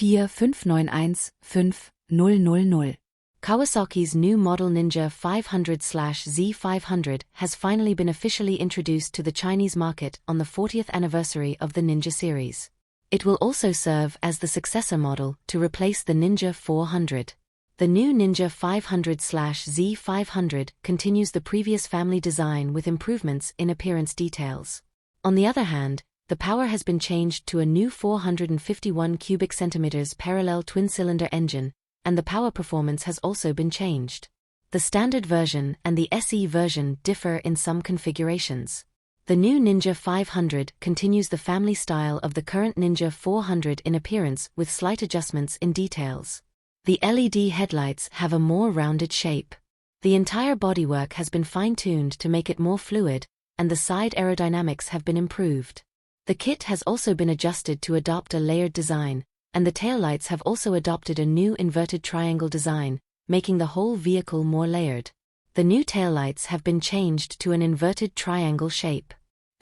4591500. Kawasaki's new model Ninja500/Z500 has finally been officially introduced to the Chinese market on the 40th anniversary of the Ninja series. It will also serve as the successor model to replace the Ninja400. The new Ninja500/Z500 continues the previous family design with improvements in appearance details. On the other hand, the power has been changed to a new 451 cubic centimeters parallel twin-cylinder engine, and the power performance has also been changed. The standard version and the SE version differ in some configurations. The new Ninja500 continues the family style of the current Ninja400 in appearance with slight adjustments in details. The LED headlights have a more rounded shape. The entire bodywork has been fine-tuned to make it more fluid, and the side aerodynamics have been improved. The kit has also been adjusted to adopt a layered design, and the taillights have also adopted a new inverted triangle design, making the whole vehicle more layered. The new taillights have been changed to an inverted triangle shape.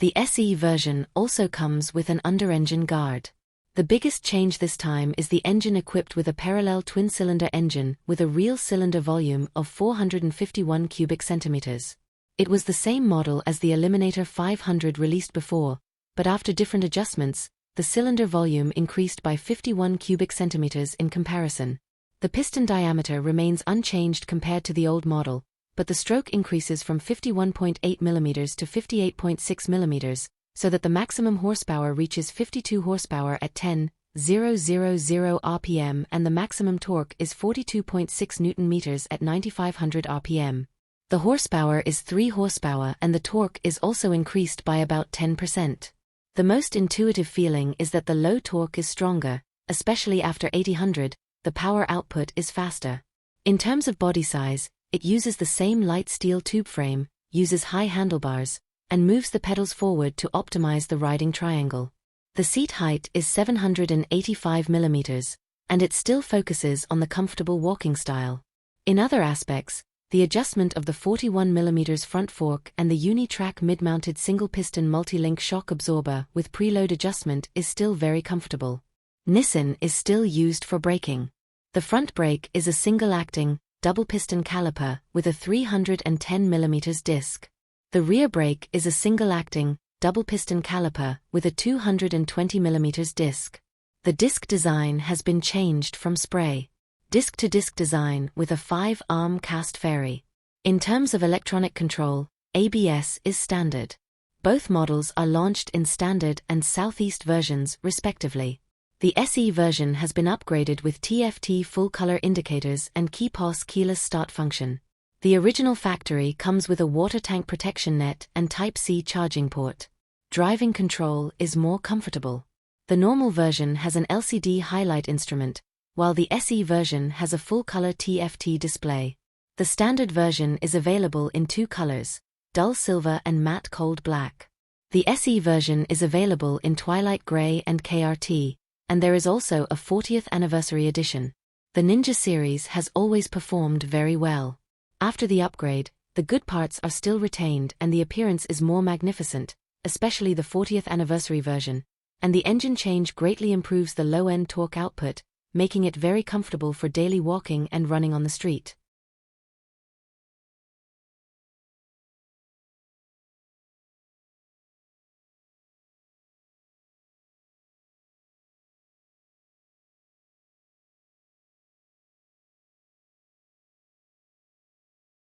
The SE version also comes with an under-engine guard. The biggest change this time is the engine equipped with a parallel twin-cylinder engine with a real cylinder volume of 451 cubic centimeters. It was the same model as the Eliminator 500 released before, but after different adjustments, the cylinder volume increased by 51 cubic centimeters in comparison. The piston diameter remains unchanged compared to the old model, but the stroke increases from 51.8 mm to 58.6 mm, so that the maximum horsepower reaches 52 horsepower at 10,000 rpm and the maximum torque is 42.6 Nm at 9500 rpm. The horsepower is 3 horsepower and the torque is also increased by about 10%. The most intuitive feeling is that the low torque is stronger, especially after 800, the power output is faster. In terms of body size, it uses the same light steel tube frame, uses high handlebars, and moves the pedals forward to optimize the riding triangle. The seat height is 785 mm, and it still focuses on the comfortable walking style. In other aspects, the adjustment of the 41 mm front fork and the uni-track mid-mounted single-piston multi-link shock absorber with preload adjustment is still very comfortable. Nissan is still used for braking. The front brake is a single-acting, double-piston caliper with a 310 mm disc. The rear brake is a single-acting, double-piston caliper with a 220 mm disc. The disc design has been changed from spray disc-to-disc design with a 5-arm cast fairy. In terms of electronic control, ABS is standard. Both models are launched in standard and Southeast versions, respectively. The SE version has been upgraded with TFT full-color indicators and KeyPass keyless start function. The original factory comes with a water tank protection net and Type-C charging port. Driving control is more comfortable. The normal version has an LCD highlight instrument, while the SE version has a full-color TFT display. The standard version is available in 2 colors, dull silver and matte cold black. The SE version is available in twilight gray and KRT, and there is also a 40th anniversary edition. The Ninja series has always performed very well. After the upgrade, the good parts are still retained and the appearance is more magnificent, especially the 40th anniversary version, and the engine change greatly improves the low-end torque output, making it very comfortable for daily walking and running on the street.